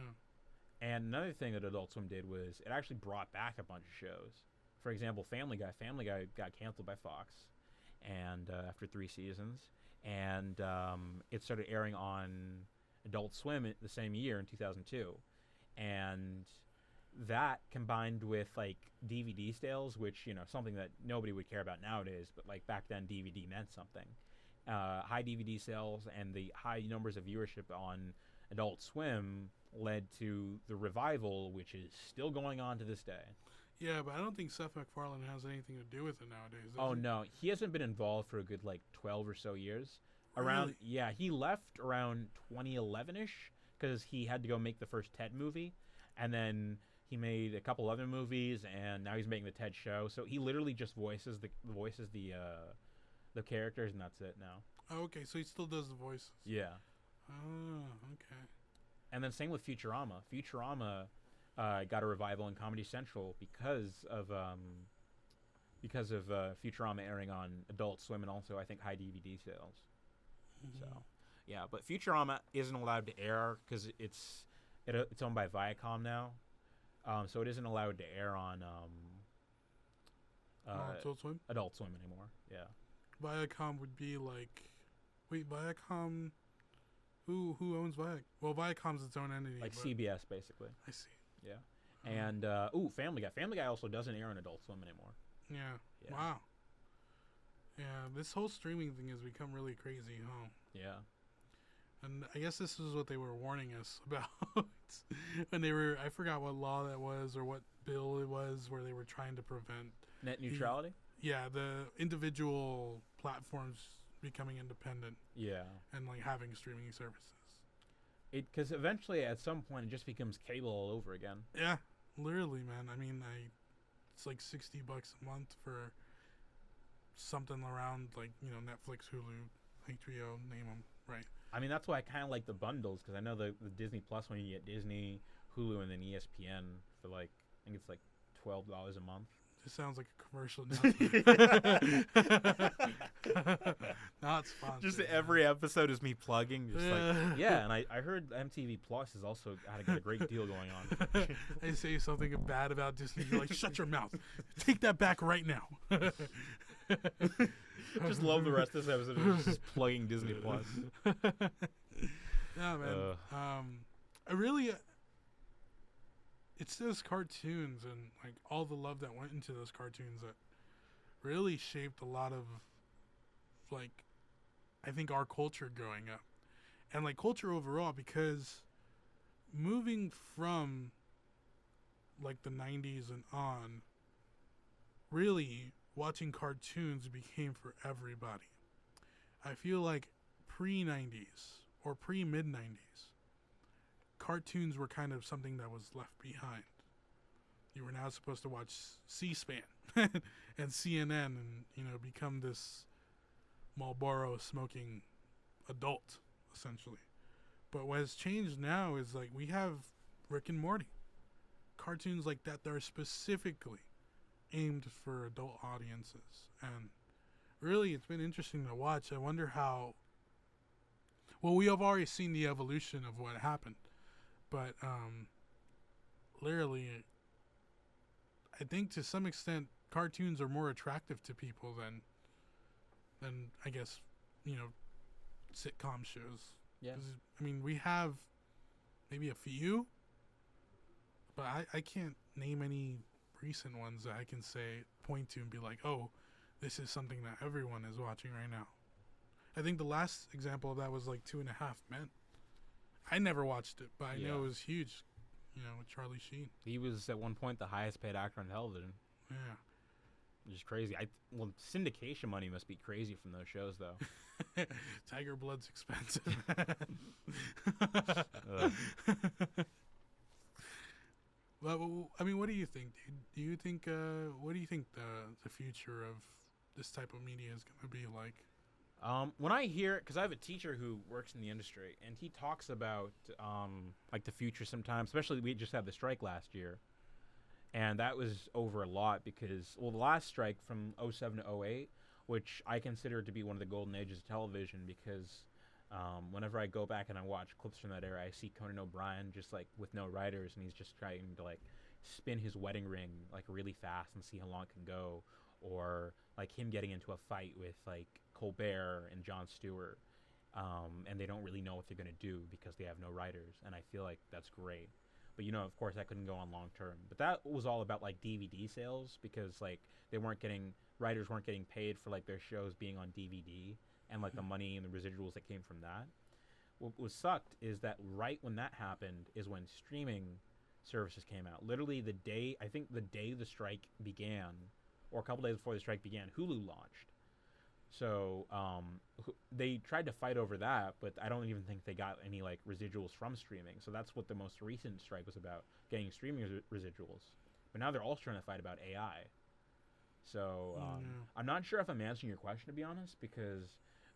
And another thing that Adult Swim did was it actually brought back a bunch of shows. For example, Family Guy. Family Guy got canceled by Fox, and after 3 seasons. And it started airing on Adult Swim the same year in 2002. And that combined with like DVD sales, which something that nobody would care about nowadays, but like back then DVD meant something. High DVD sales and the high numbers of viewership on Adult Swim led to the revival, which is still going on to this day. Yeah, but I don't think Seth MacFarlane has anything to do with it nowadays. Oh no, he hasn't been involved for a good like 12 or so years. Really? Yeah, he left around 2011ish because he had to go make the first Ted movie, and then he made a couple other movies, and now he's making the Ted show. So he literally just voices the characters, and that's it now. Oh, okay, so he still does the voices. Yeah. Oh, okay. And then same with Futurama. Futurama got a revival in Comedy Central because of Futurama airing on Adult Swim, and also I think high DVD sales. So, yeah, but Futurama isn't allowed to air because it's owned by Viacom now, so it isn't allowed to air on Adult Swim? Adult Swim anymore. Yeah. Viacom would be like, wait, Viacom. Who owns Viacom? Well, Viacom's its own entity. Like CBS, basically. I see. Yeah. And Family Guy. Family Guy also doesn't air on Adult Swim anymore. Yeah. Wow. Yeah, this whole streaming thing has become really crazy, huh? Yeah. And I guess this is what they were warning us about when they were, I forgot what law that was or what bill it was where they were trying to prevent Net neutrality? the individual platforms becoming independent Yeah. and like having streaming services. Because eventually, at some point, it just becomes cable all over again. Yeah, literally, man. I mean, it's like $60 a month for something around like, you know, Netflix, Hulu, HBO, name them, right? I mean, that's why I kind of like the bundles, because I know the Disney Plus one, you get Disney, Hulu, and then ESPN for like, I think it's like $12 a month. This sounds like a commercial announcement. Not sponsored. Just every episode is me plugging. Just like, yeah, and I heard MTV Plus is also got a great deal going on. I say something bad about Disney, you're like, shut your mouth. Take that back right now. Just love the rest of this episode. Just plugging Disney Plus. Yeah, man. I really... It's those cartoons and like all the love that went into those cartoons that really shaped a lot of like I think our culture growing up and like culture overall, because moving from like the 90s and on, really watching cartoons became for everybody. I feel like pre-90s or pre-mid 90s, cartoons were kind of something that was left behind. You were now supposed to watch C-SPAN and CNN and, you know, become this Marlboro smoking adult, essentially. But what has changed now is, like, we have Rick and Morty. Cartoons like that are specifically aimed for adult audiences. And really, it's been interesting to watch. I wonder how... Well, we have already seen the evolution of what happened. But literally, I think to some extent, cartoons are more attractive to people than I guess, you know, sitcom shows. Yeah. I mean, we have maybe a few, but I can't name any recent ones that I can point to and be like, oh, this is something that everyone is watching right now. I think the last example of that was like 2.5 Men. I never watched it, but I know it was huge, you know, with Charlie Sheen. He was, at one point, the highest paid actor on television. Yeah. Which is crazy. Well, syndication money must be crazy from those shows, though. Tiger Blood's expensive. But, I mean, what do you think, dude? Do you think, what do you think the future of this type of media is going to be like? When I hear, because I have a teacher who works in the industry, and he talks about like the future sometimes, especially we just had the strike last year, and that was over a lot because, well, the last strike from 07 to 08, which I consider to be one of the golden ages of television, because whenever I go back and I watch clips from that era, I see Conan O'Brien just like with no writers, and he's just trying to like spin his wedding ring like really fast and see how long it can go, or like him getting into a fight with like Colbert and Jon Stewart, and they don't really know what they're going to do because they have no writers, and I feel like that's great. But, you know, of course, that couldn't go on long term. But that was all about, like, DVD sales, because, like, writers weren't getting paid for, like, their shows being on DVD, and, like, the money and the residuals that came from that. What was sucked is that right when that happened is when streaming services came out. Literally the day the strike began, or a couple days before the strike began, Hulu launched. So they tried to fight over that, but I don't even think they got any like residuals from streaming. So that's what the most recent strike was about, getting streaming residuals. But now they're also trying to fight about AI. So I'm not sure if I'm answering your question, to be honest, because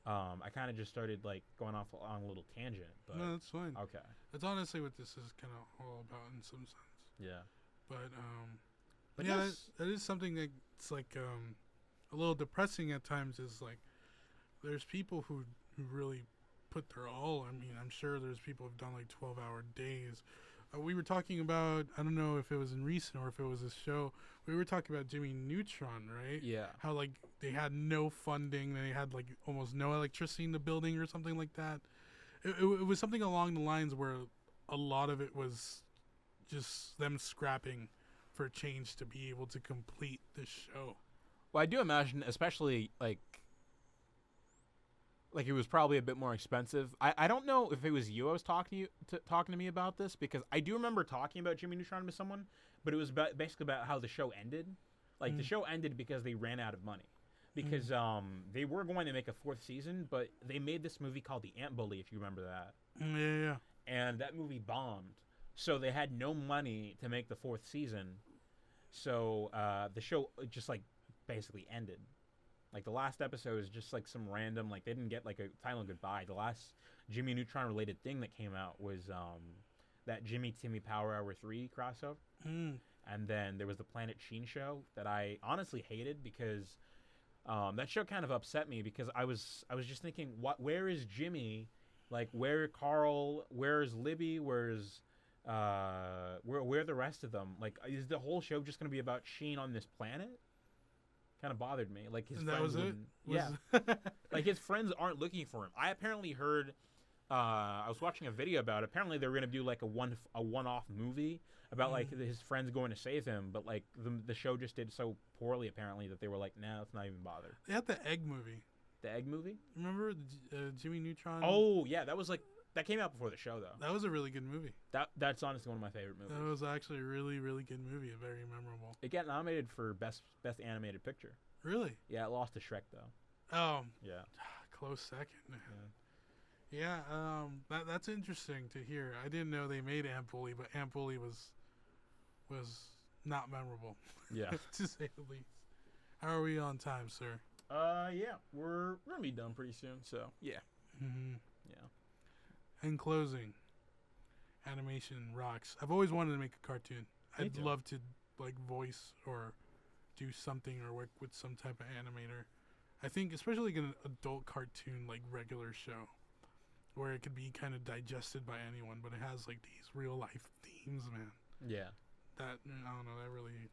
I kind of just started like going off on a little tangent. But no, that's fine. Okay. That's honestly what this is kind of all about in some sense. Yeah. But yeah, that is something that's like a little depressing at times. Is like there's people who really put their all. I mean, I'm sure there's people who've done like 12-hour days. We were talking about, I don't know if it was in recent or if it was a show, we were talking about doing Neutron, right? Yeah. How like they had no funding, they had like almost no electricity in the building or something like that. It was something along the lines where a lot of it was just them scrapping for change to be able to complete the show. Well, I do imagine, especially like Like, it was probably a bit more expensive. I don't know if it was you I was talking to me about this, because I do remember talking about Jimmy Neutron with someone, but it was basically about how the show ended. Like, the show ended because they ran out of money. Because they were going to make a 4th season, but they made this movie called The Ant Bully, if you remember that. Yeah. And that movie bombed. So they had no money to make the 4th season. So the show just, like, basically ended. Like, the last episode is just, like, some random, like, they didn't get, like, a final goodbye. The last Jimmy Neutron-related thing that came out was that Jimmy Timmy Power Hour 3 crossover. And then there was the Planet Sheen show that I honestly hated, because that show kind of upset me, because I was just thinking, where is Jimmy? Like, where Carl? Where's Libby? Where's where are the rest of them? Like, is the whole show just going to be about Sheen on this planet? Kind of bothered me. Like, his friends yeah. Like, his friends aren't looking for him. I apparently heard, I was watching a video about it. Apparently they were going to do, like, a one-off movie about, like, his friends going to save him, but, like, the show just did so poorly, apparently, that they were like, nah, let's not even bother. They had the Egg movie. The Egg movie? Remember Jimmy Neutron? Oh, yeah, that was, like, that came out before the show, though. That was a really good movie. That's honestly one of my favorite movies. That was actually a really, really good movie. Very memorable. It got nominated for best animated picture. Really? Yeah, it lost to Shrek, though. Oh. Yeah. Close second. Yeah. That's interesting to hear. I didn't know they made Ant Bully, but Ant Bully was not memorable. Yeah. To say the least. How are we on time, sir? Yeah, we're gonna be done pretty soon. So yeah. Yeah. In closing, animation rocks. I've always wanted to make a cartoon. I'd love to like voice or do something or work with some type of animator. I think especially like an adult cartoon, like regular show, where it could be kind of digested by anyone, but it has like these real life themes, man. Yeah. That, I don't know, that really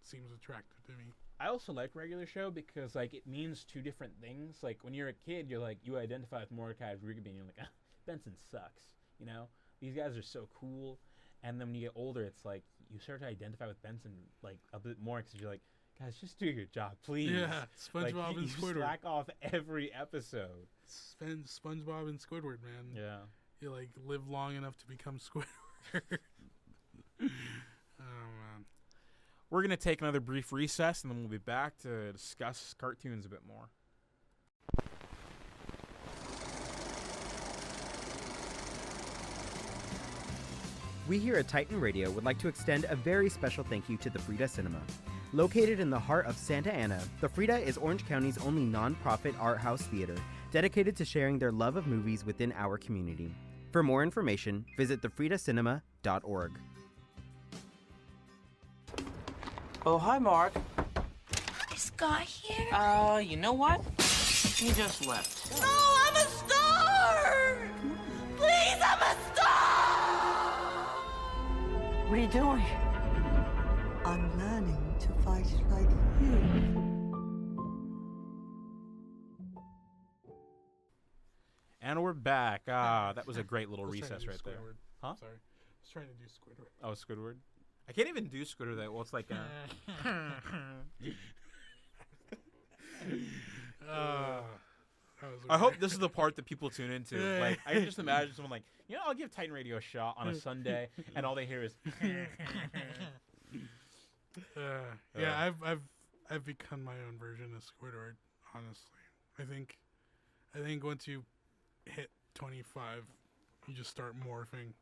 seems attractive to me. I also like regular show because, like, it means two different things. Like, when you're a kid, you're like, you identify with Mordecai Rigby, and you're like, Benson sucks, you know? These guys are so cool. And then when you get older, it's like, you start to identify with Benson, like, a bit more, because you're like, guys, just do your job, please. Yeah, SpongeBob like, and Squidward. You slack off every episode. SpongeBob and Squidward, man. Yeah. You, like, live long enough to become Squidward. Oh, man. We're going to take another brief recess, and then we'll be back to discuss cartoons a bit more. We here at Titan Radio would like to extend a very special thank you to the Frida Cinema. Located in the heart of Santa Ana, the Frida is Orange County's only non-profit art house theater dedicated to sharing their love of movies within our community. For more information, visit thefridacinema.org. Oh, hi, Mark. Is Scott here? You know what? He just left. No, I'm a star! Please, I'm a star! What are you doing? I'm learning to fight like you. And we're back. That was a great little recess right there. Huh? Sorry. I was trying to do Squidward. Oh, Squidward? I can't even do Squidward that well. It's like I hope this is the part that people tune into. Like, I can just imagine someone like, you know, I'll give Titan Radio a shot on a Sunday, and all they hear is. Yeah, I've become my own version of Squidward. Honestly, I think once you hit 25, you just start morphing,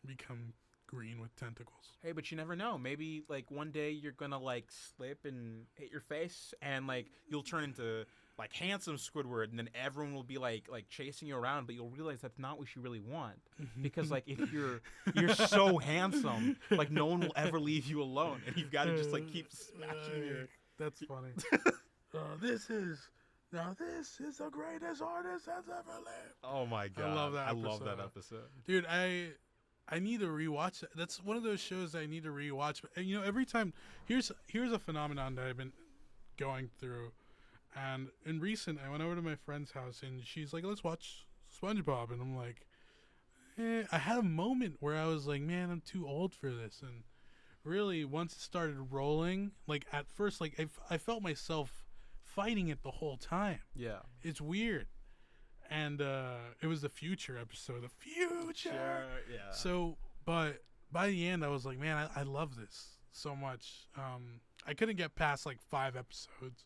become green with tentacles. Hey, but you never know. Maybe, like, one day you're gonna, like, slip and hit your face, and, like, you'll turn into, like, handsome Squidward, and then everyone will be, like chasing you around, but you'll realize that's not what you really want. Because, like, if you're so handsome, like, no one will ever leave you alone, and you've got to just, like, keep smashing your... That's funny. This is the greatest artist that's ever lived. Oh, my God. I love that episode. Dude, I need to rewatch it. That's one of those shows I need to rewatch. And, you know, every time, here's a phenomenon that I've been going through. And in recent, I went over to my friend's house, and she's like, let's watch SpongeBob. And I'm like, I had a moment where I was like, man, I'm too old for this. And really, once it started rolling, like, at first, like, I felt myself fighting it the whole time. Yeah. It's weird. And it was the future episode. The future. Sure, yeah. So, but by the end, I was like, man, I love this so much. I couldn't get past like 5 episodes,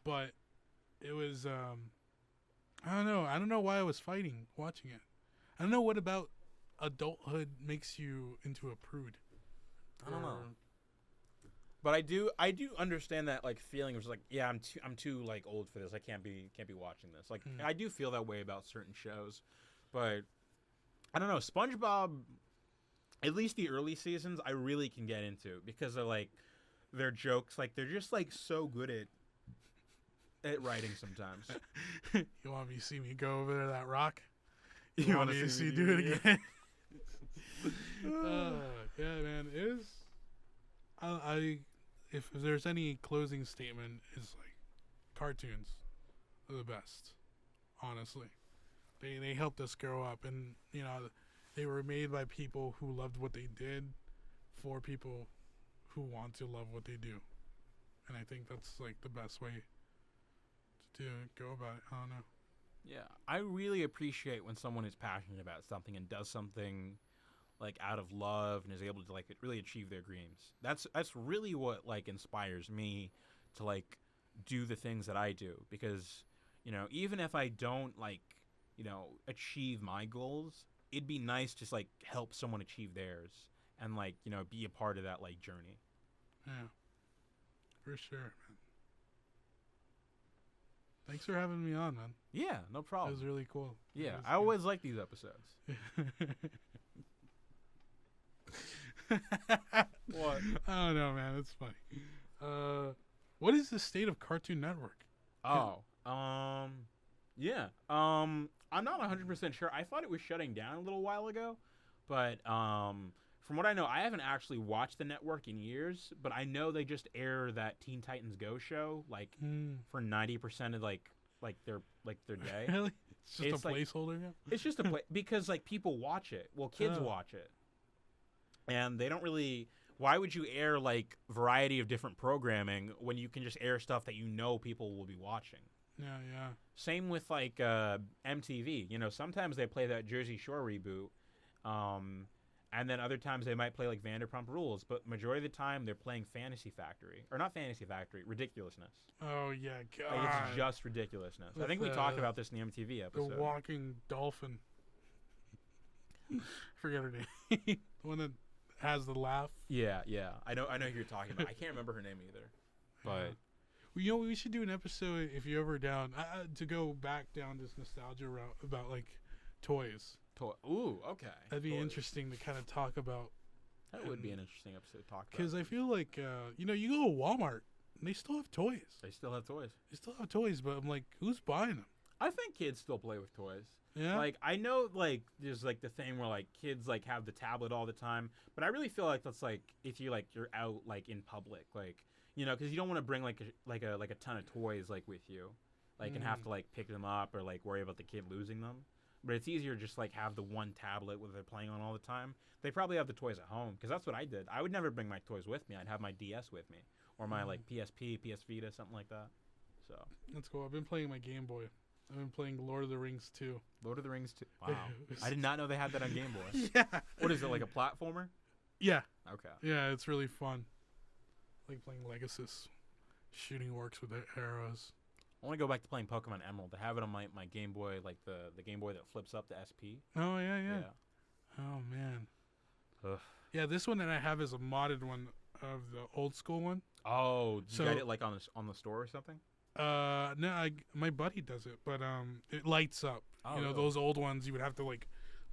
but it was. I don't know. I don't know why I was fighting watching it. I don't know what about adulthood makes you into a prude. I don't know. But I do understand that like feeling of like, yeah, I'm too like old for this. I can't be watching this. Like I do feel that way about certain shows. But I don't know, SpongeBob, at least the early seasons, I really can get into because of like their jokes, like they're just like so good at writing sometimes. You want me to see me go over there that rock? You want wanna me to see see me do do it it again? Yeah, man. It is. If there's any closing statement, is like cartoons are the best. Honestly, they helped us grow up, and you know they were made by people who loved what they did, for people who want to love what they do, and I think that's like the best way to go about it. I don't know. Yeah, I really appreciate when someone is passionate about something and does something like out of love and is able to like really achieve their dreams. That's really what like inspires me to like do the things that I do, because you know, even if I don't like, you know, achieve my goals, it'd be nice to like help someone achieve theirs and like, you know, be a part of that like journey. Yeah, for sure, man. Thanks for having me on, man. Yeah, no That problem. was really cool. Yeah, That was I good. always like these episodes. What? I don't know, man. It's funny. What is the state of Cartoon Network? Oh, yeah. I'm not 100% sure. I thought it was shutting down a little while ago, but from what I know, I haven't actually watched the network in years, but I know they just air that Teen Titans Go show like for 90% of like their day. Really? It's just It's a like- placeholder now? It's just a play because like people watch it. Well, kids Oh. watch it, and they don't really. Why would you air like variety of different programming when you can just air stuff that you know people will be watching? Yeah, yeah. Same with like MTV. You know, sometimes they play that Jersey Shore reboot, and then other times they might play like Vanderpump Rules. But majority of the time they're playing Fantasy Factory, or not Fantasy Factory, Ridiculousness. Oh, yeah, God. Like it's just ridiculousness. I With, think we talked about this in the MTV the episode. walking dolphin. Forget her name. The one that has the laugh. Yeah. I know who you're talking about. I can't remember her name either. But Well, you know, we should do an episode if you're ever down to go back down this nostalgia route about like toys. ooh, okay. That'd be Toys. interesting to kind of talk about. That would be an interesting episode to talk about. Because I feel like, you know, you go to Walmart and they still have toys. They still have toys. They still have toys, but I'm like, who's buying them? I think kids still play with toys. Yeah. Like I know, like there's like the thing where like kids like have the tablet all the time, but I really feel like that's like if you like you're out like in public, like you know, because you don't want to bring like a ton of toys like with you, like and have to like pick them up or like worry about the kid losing them. But it's easier just like have the one tablet where they're playing on all the time. They probably have the toys at home because that's what I did. I would never bring my toys with me. I'd have my DS with me or my like PSP, PS Vita, something like that. So That's cool. I've been playing my Game Boy. I've been playing Lord of the Rings 2. Lord of the Rings 2. Wow, I did not know they had that on Game Boy. Yeah. What is it, like a platformer? Yeah. Okay. Yeah, it's really fun. Like playing Legacy, shooting orcs with arrows. I want to go back to playing Pokemon Emerald. I have it on my Game Boy, like the Game Boy that flips up to SP. Oh, yeah. Oh, man. Ugh. Yeah, this one that I have is a modded one of the old school one. Oh, did So- you get it like on the store or something? No, my buddy does it, but it lights up. Oh, you know, really? those old ones, you would have to like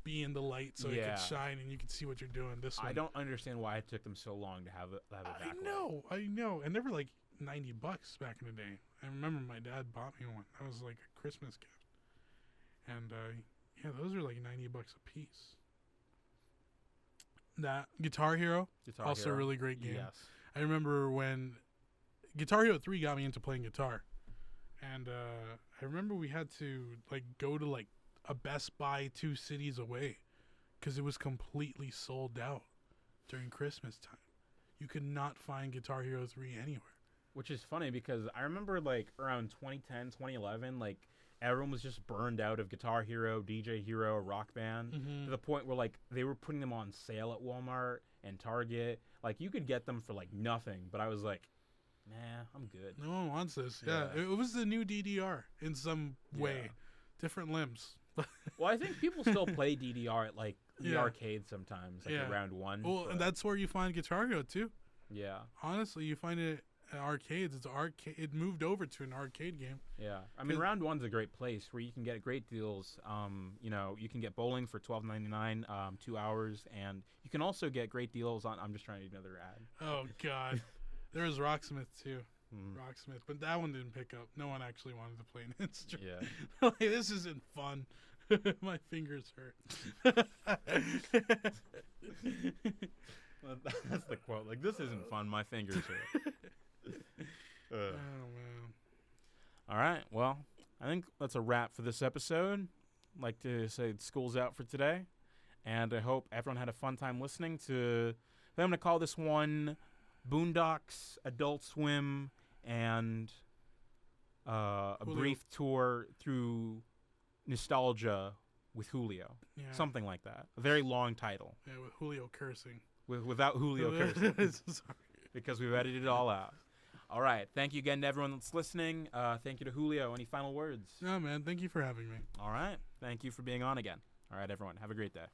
be in the light so it Yeah. could shine and you could see what you're doing. This one, I don't understand why it took them so long to have it I backlight. I know, and they were like $90 back in the day. I remember my dad bought me one. That was like a Christmas gift, and yeah, those are like $90 a piece. That Guitar Hero, Guitar also Hero. a really great game. Yes. I remember when Guitar Hero 3 got me into playing guitar. And I remember we had to like go to like a Best Buy 2 cities away because it was completely sold out during Christmas time. You could not find Guitar Hero 3 anywhere. Which is funny because I remember like around 2010, 2011, like everyone was just burned out of Guitar Hero, DJ Hero, Rock Band, to the point where like they were putting them on sale at Walmart and Target. Like you could get them for like nothing, but I was like, nah, I'm good. No one wants this. Yeah, it was the new DDR in some way, different limbs. Well, I think people still play DDR at like the arcade sometimes, like at round one. Well, and that's where you find Guitar Hero too. Yeah. Honestly, you find it at arcades. It's arcade. It moved over to an arcade game. Yeah. I mean, round one's a great place where you can get great deals. You know, you can get bowling for $12.99, 2 hours, and you can also get great deals on. I'm just trying to do another ad. Oh God, there was Rocksmith too. Rocksmith, but that one didn't pick up. No one actually wanted to play an instrument. Yeah. Like, this isn't fun. My fingers hurt. Well, that's the quote. Like, this isn't fun. My fingers hurt. Oh man. All right. Well, I think that's a wrap for this episode. I'd like to say school's out for today, and I hope everyone had a fun time listening to. I'm going to call this one Boondocks, Adult Swim, and a brief tour through nostalgia with Julio. Yeah. Something like that. A very long title. Yeah, with Julio cursing. Without Julio cursing. Sorry. Because we've edited it all out. All right. Thank you again to everyone that's listening. Thank you to Julio. Any final words? No, man. Thank you for having me. All right. Thank you for being on again. All right, everyone. Have a great day.